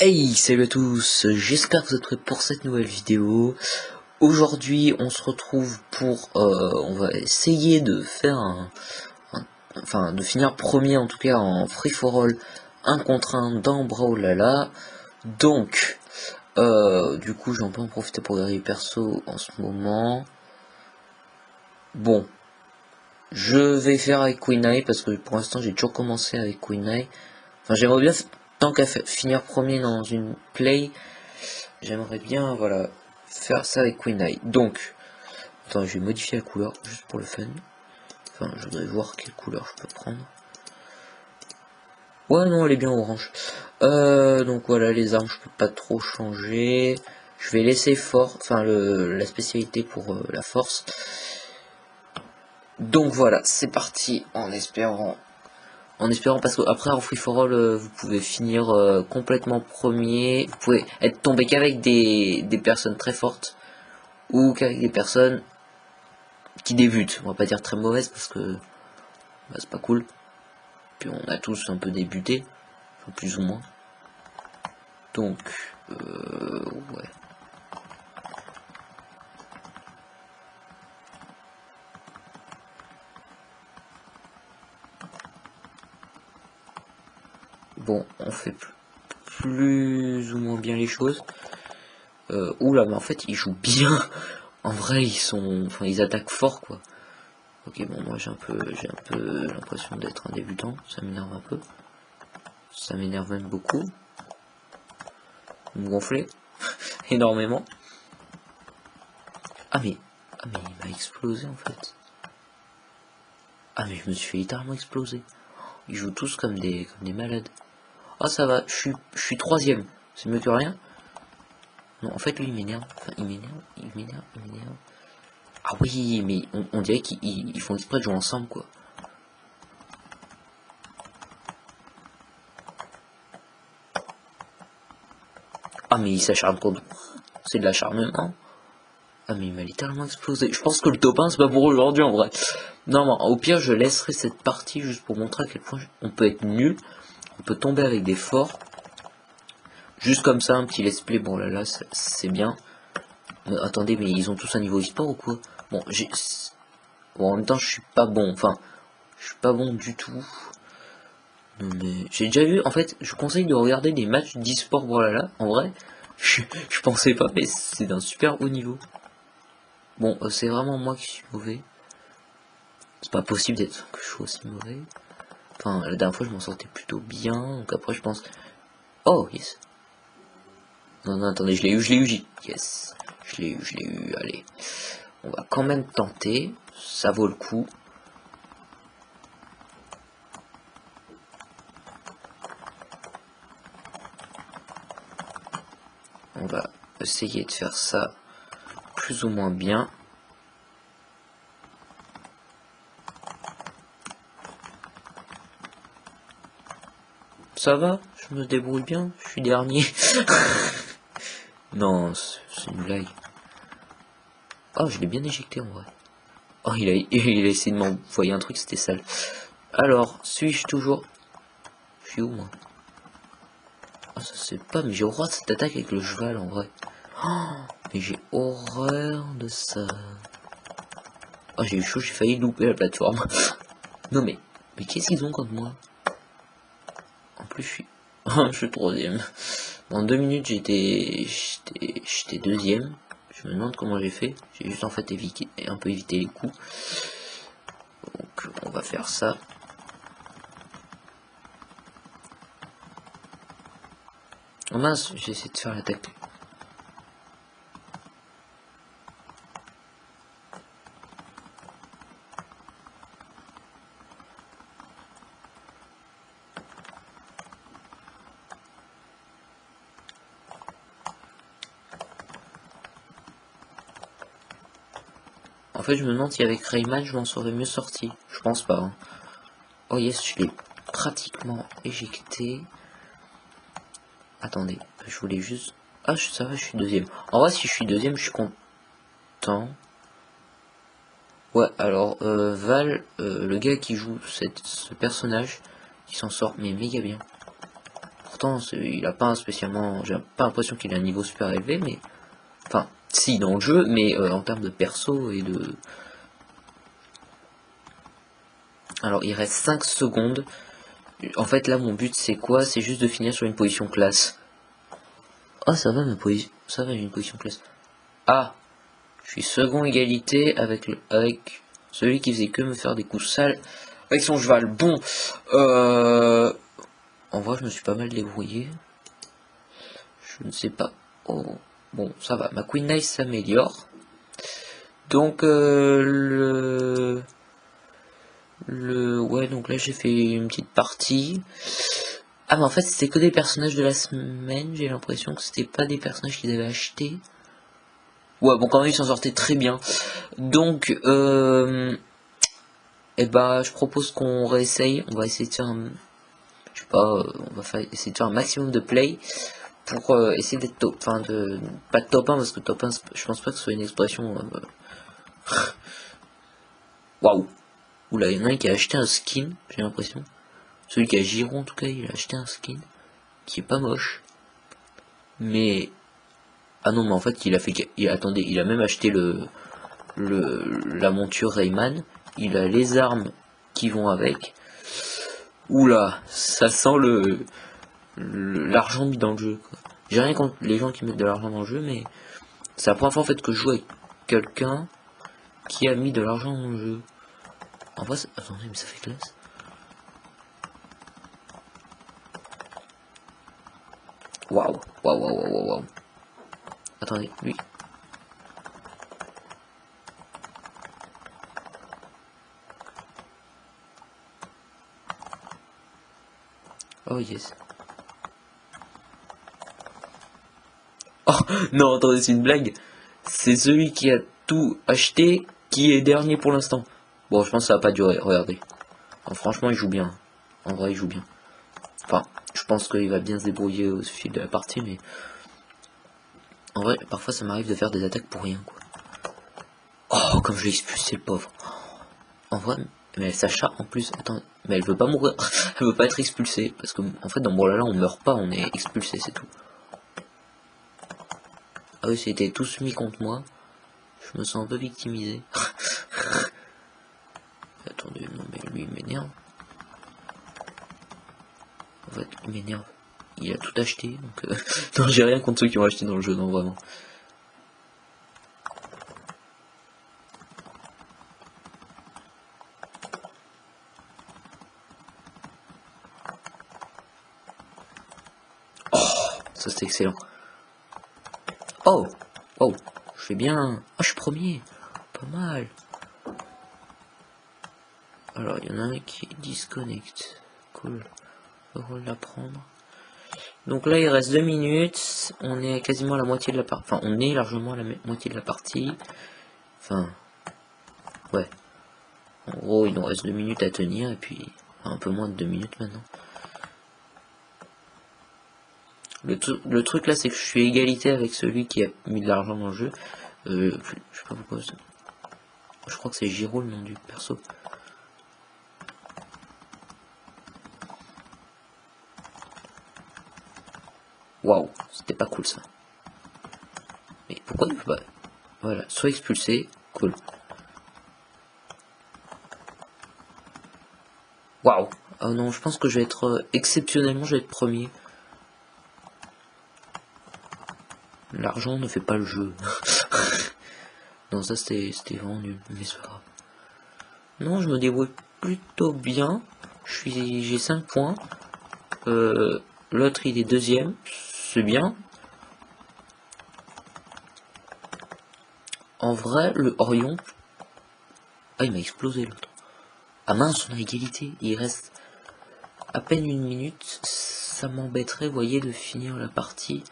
Hey, salut à tous, j'espère que vous êtes prêts pour cette nouvelle vidéo. Aujourd'hui, on se retrouve pour, on va essayer de faire enfin, de finir premier en tout cas en free for all 1 contre 1 dans Brawlhalla. Donc, du coup, j'en peux en profiter pour gagner perso en ce moment. Bon, je vais faire avec Queen Eye parce que pour l'instant, j'ai toujours commencé avec Queen Eye. Enfin, j'aimerais bien, tant qu'à finir premier dans une play, j'aimerais bien, voilà, faire ça avec Queen Eye. Donc, attends, je vais modifier la couleur, juste pour le fun. Enfin, je voudrais voir quelle couleur je peux prendre. Ouais, non, elle est bien orange. Donc voilà, les armes, je peux pas trop changer. Je vais laisser fort, enfin, la spécialité pour la force. Donc voilà, c'est parti, en espérant parce que après en free for all vous pouvez finir complètement premier, vous pouvez être tombé qu'avec des personnes très fortes ou qu'avec des personnes qui débutent, on va pas dire très mauvaises parce que bah, c'est pas cool, puis on a tous un peu débuté, enfin, plus ou moins, donc ouais. Bon, on fait plus ou moins bien les choses. Oula, mais en fait ils jouent bien. En vrai enfin ils attaquent fort quoi. Ok, bon, moi j'ai un peu l'impression d'être un débutant, ça m'énerve un peu. Ça m'énerve même beaucoup. Vous me gonflez énormément. Ah mais il m'a explosé en fait. Ah mais je me suis fait littéralement exploser. Ils jouent tous comme des malades. Ah ça va, je suis troisième. C'est mieux que rien. Non, en fait lui il m'énerve. Enfin il m'énerve. Ah oui, mais on dirait qu'ils font exprès de jouer ensemble quoi. Ah mais il s'acharne contre. C'est de l'acharnement. Ah mais il m'a littéralement explosé. Je pense que le top 1 c'est pas pour aujourd'hui en vrai. Non, mais au pire je laisserai cette partie juste pour montrer à quel point on peut être nul. On peut tomber avec des forts. Juste comme ça, un petit let's play, bon là c'est bien. Mais attendez, mais ils ont tous un niveau e-sport ou quoi? Bon, bon, en même temps je suis pas bon, enfin, je suis pas bon du tout. Non, mais j'ai déjà vu, en fait, je conseille de regarder des matchs d'e-sport, voilà, en vrai. Je pensais pas, mais c'est d'un super haut niveau. Bon, c'est vraiment moi qui suis mauvais. C'est pas possible d'être que je sois aussi mauvais. Enfin, la dernière fois je m'en sortais plutôt bien, donc après je pense... Oh, yes. Non, attendez, je l'ai eu, yes. Je l'ai eu, allez. On va quand même tenter, ça vaut le coup. On va essayer de faire ça plus ou moins bien. Ça va, je me débrouille bien, je suis dernier. Non, c'est une blague. Oh, je l'ai bien éjecté en vrai. Oh, il a essayé de m'envoyer un truc, c'était sale. Alors, suis-je toujours... Je suis où moi? Ah, ça c'est pas, mais j'ai horreur de cette attaque avec le cheval en vrai. Oh, mais j'ai horreur de ça. Oh, j'ai eu chaud, j'ai failli louper la plateforme. Non mais qu'est-ce qu'ils ont contre moi? En plus, je suis troisième. Dans 2 minutes, j'étais deuxième. Je me demande comment j'ai fait. J'ai juste en fait un peu évité les coups. Donc, on va faire ça. Oh mince, j'ai essayé de faire l'attaque. En fait, je me demande si avec Rayman, je m'en serais mieux sorti. Je pense pas. Hein. Oh yes, je l'ai pratiquement éjecté. Attendez, je voulais juste... Ah, ça va, je suis deuxième. En vrai, si je suis deuxième, je suis content. Ouais, alors, Val, le gars qui joue ce personnage, il s'en sort mais méga bien. pourtant il a pas spécialement, j'ai pas l'impression qu'il a un niveau super élevé, mais enfin si dans le jeu, mais en termes de perso et de... Alors il reste 5 secondes. En fait là mon but c'est quoi? C'est juste de finir sur une position classe. Oh ça va ma position, ça va, j'ai une position classe. Ah, je suis second égalité avec celui qui faisait que me faire des coups sales avec son cheval. Bon, en vrai je me suis pas mal débrouillé. Je ne sais pas. Oh, bon ça va, ma Queen Nice s'améliore. Donc ouais, donc là j'ai fait une petite partie. Ah mais en fait c'était que des personnages de la semaine, j'ai l'impression que c'était pas des personnages qu'ils avaient achetés. Ouais bon quand même ils s'en sortaient très bien. Donc et bah je propose qu'on réessaye, on va essayer de faire un, je sais pas, essayer de faire un maximum de play pour essayer d'être top, enfin de pas de top 1 parce que top 1 je pense pas que ce soit une expression. Waouh. Oula, il y en a un qui a acheté un skin, j'ai l'impression. Celui qui a Giron en tout cas, il a acheté un skin qui est pas moche. Mais ah non mais en fait il a fait, attendez, il a même acheté la monture Rayman. Il a les armes qui vont avec. Oula, ça sent l'argent mis dans le jeu. J'ai rien contre les gens qui mettent de l'argent dans le jeu, mais c'est la première fois en fait que je joue avec quelqu'un qui a mis de l'argent dans le jeu. En vrai, attendez, mais ça fait classe. Waouh, waouh, waouh, waouh, waouh. Attendez, lui. Oh yes. Oh non, attendez, c'est une blague. C'est celui qui a tout acheté qui est dernier pour l'instant. Bon, je pense que ça va pas durer, regardez. Non, franchement, il joue bien. En vrai, il joue bien. Enfin, je pense qu'il va bien se débrouiller au fil de la partie, mais... En vrai, parfois, ça m'arrive de faire des attaques pour rien, quoi. Oh, comme je l'ai expulsé, le pauvre. En vrai, mais Sacha, en plus, attends, mais elle veut pas mourir. Elle veut pas être expulsée. Parce que, en fait, dans Brawlhalla, on meurt pas, on est expulsé, c'est tout. Ah oui, c'était tous mis contre moi. Je me sens un peu victimisé. Attendez, non mais lui il m'énerve. En fait, il m'énerve. Il a tout acheté, donc non, j'ai rien contre ceux qui ont acheté dans le jeu, non vraiment. Oh, ça c'est excellent. Oh, oh, je fais bien. Ah, je suis premier. Pas mal. Alors, il y en a un qui disconnecte. Cool. Heureux de l'apprendre. Donc là, il reste 2 minutes. On est quasiment à la moitié de la partie. Enfin, on est largement à la moitié de la partie. Enfin, ouais. En gros, il nous reste 2 minutes à tenir. Et puis, un peu moins de 2 minutes maintenant. Le truc là, c'est que je suis égalité avec celui qui a mis de l'argent dans le jeu. Je sais pas pourquoi. Je crois que c'est Giro le nom du perso. Waouh, c'était pas cool ça. Mais pourquoi il peut pas... Voilà, soit expulsé, cool. Waouh. Oh non, je pense que je vais être... exceptionnellement, je vais être premier. L'argent ne fait pas le jeu. Non, ça c'était vraiment nul, mais c'est pas grave. Non, je me débrouille plutôt bien. J'ai 5 points. L'autre il est deuxième, c'est bien. En vrai, le Orion... Ah, il m'a explosé l'autre. Ah mince, on a égalité. Il reste à peine 1 minute. Ça m'embêterait, vous voyez, de finir la partie.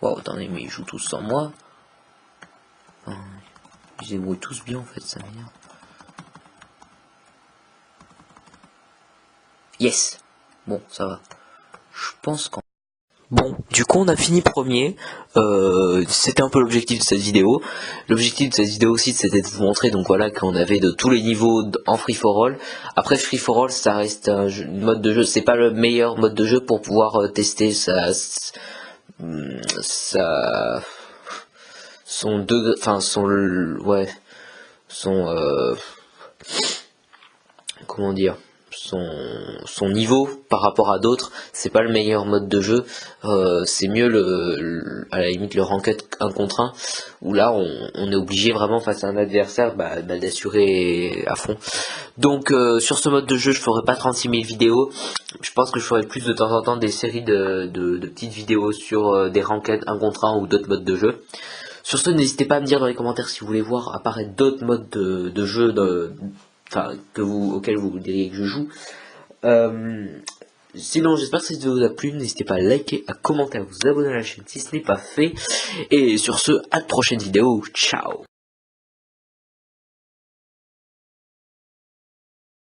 Wow, attendez, mais ils jouent tous sans moi. Enfin, ils se débrouillent tous bien en fait, ça m'énerve. Yes. Bon, ça va. Je pense qu'en... Bon, du coup on a fini premier, c'était un peu l'objectif de cette vidéo. L'objectif de cette vidéo aussi c'était de vous montrer donc voilà qu'on avait de tous les niveaux en free for all. Après free for all ça reste un mode de jeu, c'est pas le meilleur mode de jeu pour pouvoir tester son degré, enfin son comment dire, son niveau par rapport à d'autres. C'est pas le meilleur mode de jeu, c'est mieux à la limite le ranked 1 contre 1 où là on est obligé vraiment face à un adversaire d'assurer à fond. Donc sur ce mode de jeu je ferai pas 36 000 vidéos, je pense que je ferai plus de temps en temps des séries de petites vidéos sur des ranked 1 contre 1 ou d'autres modes de jeu. Sur ce, n'hésitez pas à me dire dans les commentaires si vous voulez voir apparaître d'autres modes de jeu auxquels vous diriez que je joue. Sinon, j'espère que cette vidéo vous a plu. N'hésitez pas à liker, à commenter, à vous abonner à la chaîne si ce n'est pas fait. Et sur ce, à de prochaines vidéos. Ciao!